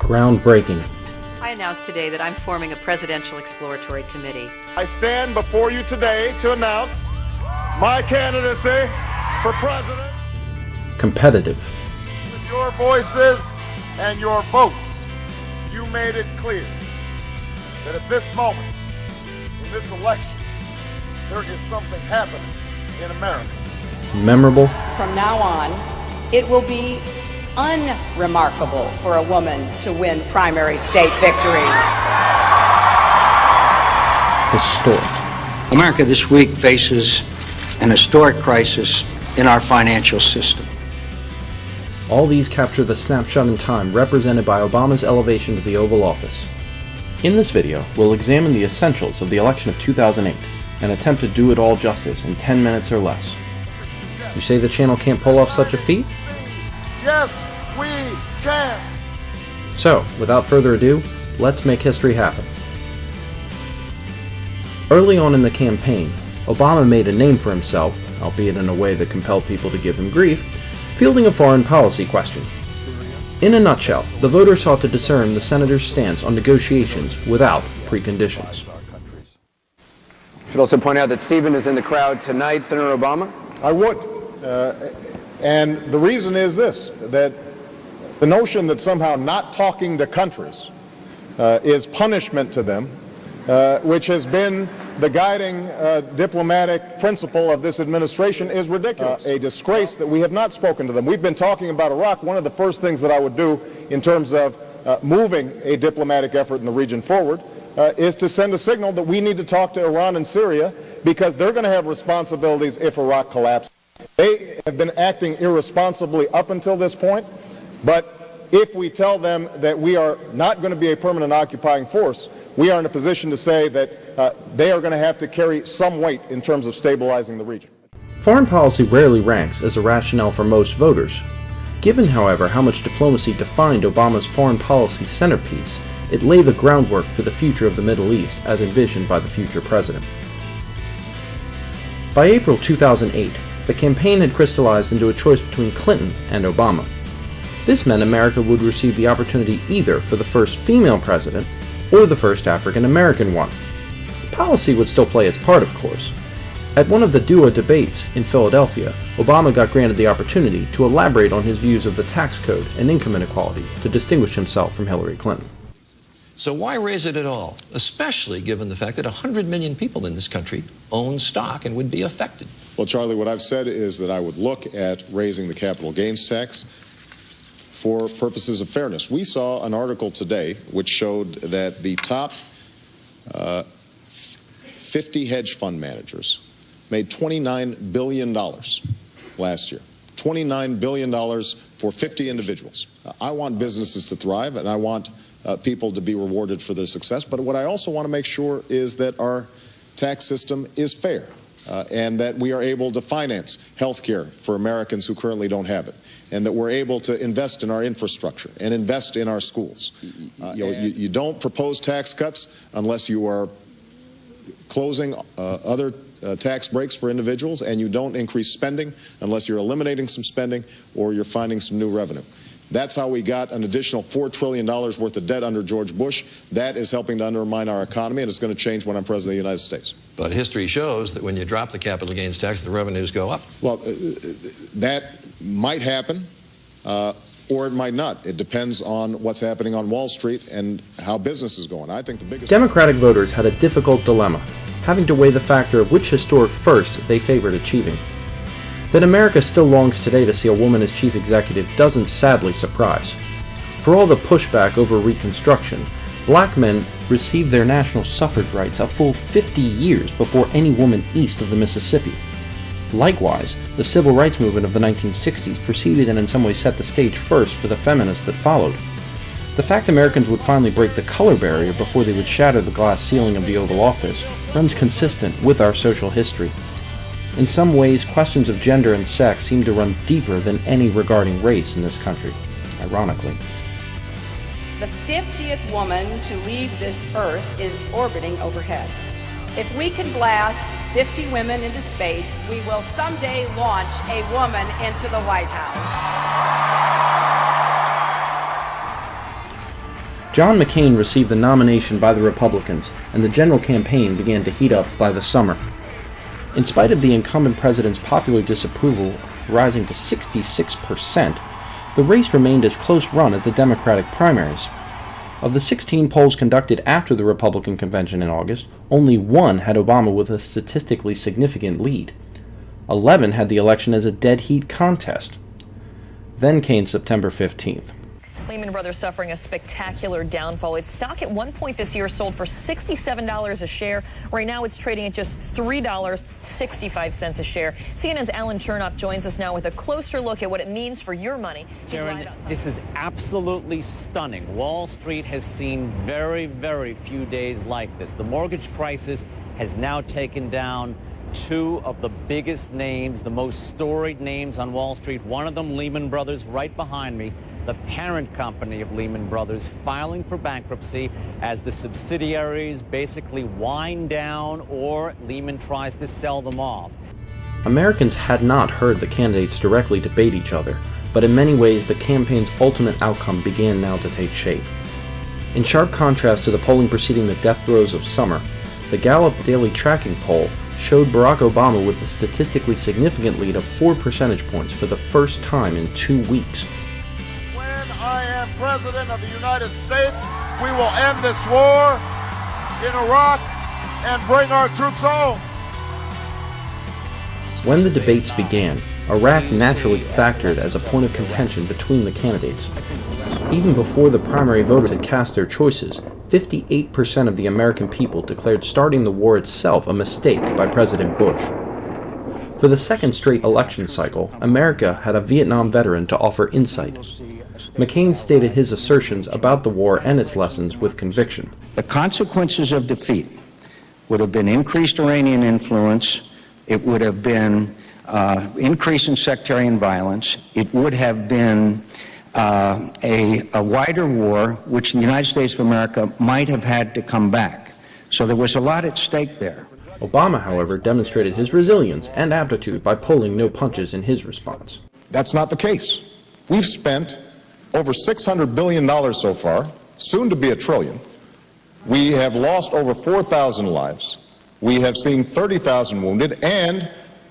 Groundbreaking. I announced today that I'm forming a presidential exploratory committee. I stand before you today to announce my candidacy for president. Competitive. With your voices and your votes, you made it clear that at this moment, in this election, there is something happening in America. Memorable. From now on, it will be unremarkable for a woman to win primary state victories. Historic. America this week faces an historic crisis in our financial system. All these capture the snapshot in time represented by Obama's elevation to the Oval Office. In this video, we'll examine the essentials of the election of 2008 and attempt to do it all justice in 10 minutes or less. You say the channel can't pull off such a feat? Yes, we can. So, without further ado, let's make history happen. Early on in the campaign, Obama made a name for himself, albeit in a way that compelled people to give him grief, fielding a foreign policy question. In a nutshell, the voters sought to discern the senator's stance on negotiations without preconditions. Should also point out that Stephen is in the crowd tonight. Senator Obama? I would. And the reason is this, that the notion that somehow not talking to countries is punishment to them, which has been the guiding diplomatic principle of this administration, is ridiculous. A disgrace that we have not spoken to them. We've been talking about Iraq. One of the first things that I would do in terms of moving a diplomatic effort in the region forward is to send a signal that we need to talk to Iran and Syria, because they're going to have responsibilities if Iraq collapses. They have been acting irresponsibly up until this point, but if we tell them that we are not going to be a permanent occupying force, we are in a position to say that they are going to have to carry some weight in terms of stabilizing the region. Foreign policy rarely ranks as a rationale for most voters. Given, however, how much diplomacy defined Obama's foreign policy centerpiece, it laid the groundwork for the future of the Middle East as envisioned by the future president. By April 2008, the campaign had crystallized into a choice between Clinton and Obama. This meant America would receive the opportunity either for the first female president or the first African American one. Policy would still play its part, of course. At one of the duo debates in Philadelphia, Obama got granted the opportunity to elaborate on his views of the tax code and income inequality to distinguish himself from Hillary Clinton. So why raise it at all, especially given the fact that 100 million people in this country own stock and would be affected? Well, Charlie, what I've said is that I would look at raising the capital gains tax for purposes of fairness. We saw an article today which showed that the top 50 hedge fund managers made $29 billion last year. $29 billion for 50 individuals. I want businesses to thrive, and I want people to be rewarded for their success. But what I also want to make sure is that our tax system is fair, and that we are able to finance health care for Americans who currently don't have it, and that we're able to invest in our infrastructure and invest in our schools. You don't propose tax cuts unless you are closing other tax breaks for individuals, and you don't increase spending unless you're eliminating some spending or you're finding some new revenue. That's how we got an additional $4 trillion worth of debt under George Bush. That is helping to undermine our economy, and it's going to change when I'm president of the United States. But history shows that when you drop the capital gains tax, the revenues go up. Well, that might happen, or it might not. It depends on what's happening on Wall Street and how business is going. I think the biggest... Democratic voters had a difficult dilemma, having to weigh the factor of which historic first they favored achieving. That America still longs today to see a woman as chief executive doesn't sadly surprise. For all the pushback over Reconstruction, black men received their national suffrage rights a full 50 years before any woman east of the Mississippi. Likewise, the civil rights movement of the 1960s preceded and in some ways set the stage first for the feminists that followed. The fact Americans would finally break the color barrier before they would shatter the glass ceiling of the Oval Office runs consistent with our social history. In some ways, questions of gender and sex seem to run deeper than any regarding race in this country, ironically. The 50th woman to leave this earth is orbiting overhead. If we can blast 50 women into space, we will someday launch a woman into the White House. John McCain received the nomination by the Republicans, and the general campaign began to heat up by the summer. In spite of the incumbent president's popular disapproval rising to 66%, the race remained as close run as the Democratic primaries. Of the 16 polls conducted after the Republican convention in August, only one had Obama with a statistically significant lead. 11 had the election as a dead heat contest. Then came September 15th. Lehman Brothers suffering a spectacular downfall. Its stock at one point this year sold for $67 a share. Right now it's trading at just $3.65 a share. CNN's Alan Chernoff joins us now with a closer look at what it means for your money. Sharon, this is absolutely stunning. Wall Street has seen very, very few days like this. The mortgage crisis has now taken down two of the biggest names, the most storied names on Wall Street. One of them, Lehman Brothers, right behind me. The parent company of Lehman Brothers filing for bankruptcy as the subsidiaries basically wind down or Lehman tries to sell them off. Americans had not heard the candidates directly debate each other, but in many ways the campaign's ultimate outcome began now to take shape. In sharp contrast to the polling preceding the death throes of summer, the Gallup Daily Tracking Poll showed Barack Obama with a statistically significant lead of 4 percentage points for the first time in 2 weeks. I am President of the United States, we will end this war in Iraq and bring our troops home. When the debates began, Iraq naturally factored as a point of contention between the candidates. Even before the primary voters had cast their choices, 58% of the American people declared starting the war itself a mistake by President Bush. For the second straight election cycle, America had a Vietnam veteran to offer insight. McCain stated his assertions about the war and its lessons with conviction. The consequences of defeat would have been increased Iranian influence, it would have been increase in sectarian violence, it would have been a wider war which the United States of America might have had to come back. So there was a lot at stake there. Obama, however, demonstrated his resilience and aptitude by pulling no punches in his response. That's not the case. We've spent over $600 billion so far, soon to be $1 trillion. We have lost over 4,000 lives. We have seen 30,000 wounded, and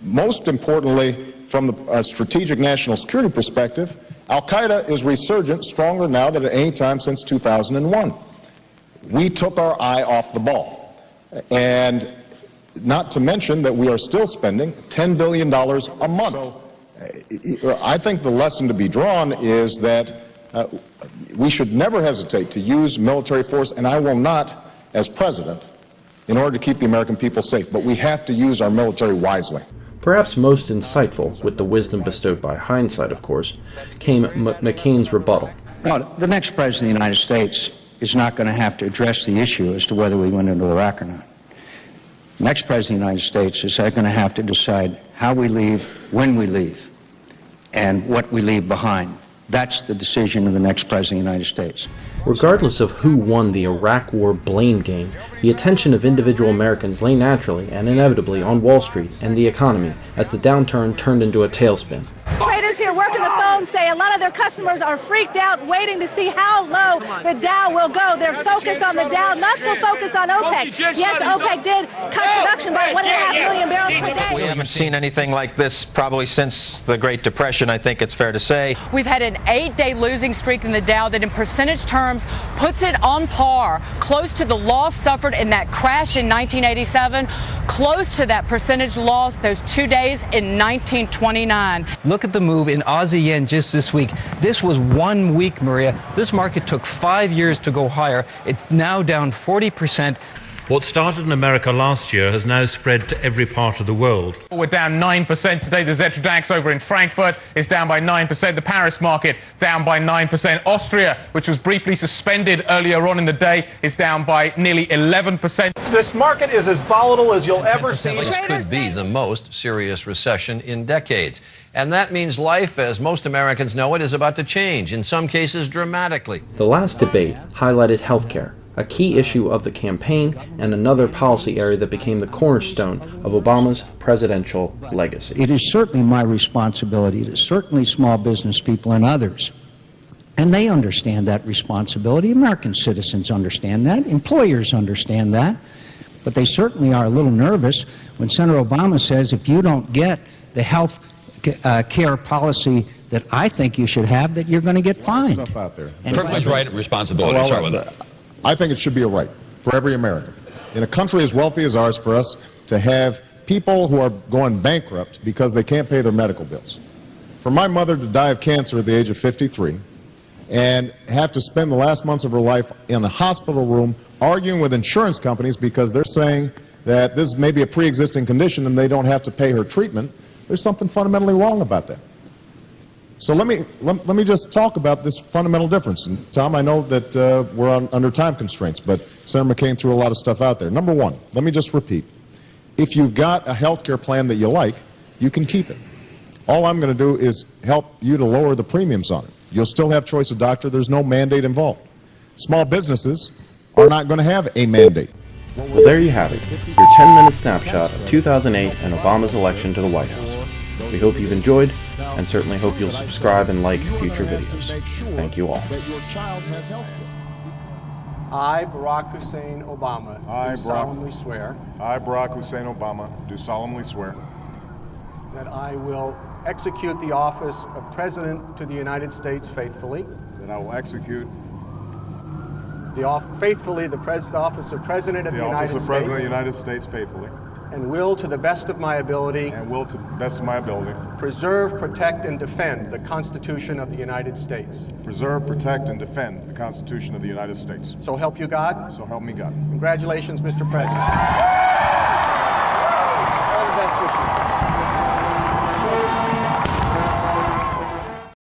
most importantly, from a strategic national security perspective, Al-Qaeda is resurgent, stronger now than at any time since 2001. We took our eye off the ball. And not to mention that we are still spending $10 billion a month. I think the lesson to be drawn is that we should never hesitate to use military force, and I will not, as president, in order to keep the American people safe. But we have to use our military wisely. Perhaps most insightful, with the wisdom bestowed by hindsight, of course, came McCain's rebuttal. No, the next president of the United States is not going to have to address the issue as to whether we went into Iraq or not. The next president of the United States is going to have to decide how we leave, when we leave, and what we leave behind. That's the decision of the next president of the United States. Regardless of who won the Iraq War blame game, the attention of individual Americans lay naturally and inevitably on Wall Street and the economy as the downturn turned into a tailspin. Traders here working the phone say a lot of their customers are freaked out, waiting to see how low the Dow will go. They're focused on the Dow, not so focused on OPEC. Yes, OPEC did cut production by 1.5 million barrels per day. We haven't seen anything like this probably since the Great Depression, I think it's fair to say. We've had an 8-day losing streak in the Dow that in percentage terms puts it on par, close to the loss suffered in that crash in 1987, close to that percentage loss those 2 days in 1929. Look at the move in Aussie yen just this week. This was 1 week, Maria. This market took 5 years to go higher. It's now down 40%. What started in America last year has now spread to every part of the world. We're down 9% today. The Xetra DAX over in Frankfurt is down by 9%. The Paris market down by 9%. Austria, which was briefly suspended earlier on in the day, is down by nearly 11%. This market is as volatile as you'll ever see. This could be the most serious recession in decades. And that means life, as most Americans know it, is about to change, in some cases dramatically. The last debate highlighted healthcare, a key issue of the campaign and another policy area that became the cornerstone of Obama's presidential legacy. It is certainly my responsibility to certainly small business people and others And they understand that responsibility. American citizens understand that. Employers understand that. But they certainly are a little nervous when Senator Obama says if you don't get the health care policy that I think you should have, that you're going to get fined. Stuff out there. Privilege, right, responsibility. Start with that. I think it should be a right for every American. In a country as wealthy as ours, for us to have people who are going bankrupt because they can't pay their medical bills. For my mother to die of cancer at the age of 53 and have to spend the last months of her life in a hospital room arguing with insurance companies because they're saying that this may be a pre-existing condition and they don't have to pay her treatment, there's something fundamentally wrong about that. So let me just talk about this fundamental difference. And Tom, I know that we're under time constraints, but Senator McCain threw a lot of stuff out there. Number one, let me just repeat. If you've got a health care plan that you like, you can keep it. All I'm going to do is help you to lower the premiums on it. You'll still have choice of doctor. There's no mandate involved. Small businesses are not going to have a mandate. Well, there you have it, your 10-minute snapshot of 2008 and Obama's election to the White House. We hope you've enjoyed, and certainly hope you'll subscribe and like future videos. Thank you all. I, Barack Hussein Obama, do solemnly swear. I, Barack Hussein Obama, do solemnly swear that I will execute the office of President to the United States faithfully. that I will execute the office of President of the United States. The office of President of the United States faithfully. And will, to the best of my ability, preserve, protect, and defend the Constitution of the United States. Preserve, protect, and defend the Constitution of the United States. So help you God. So help me God. Congratulations, Mr. President.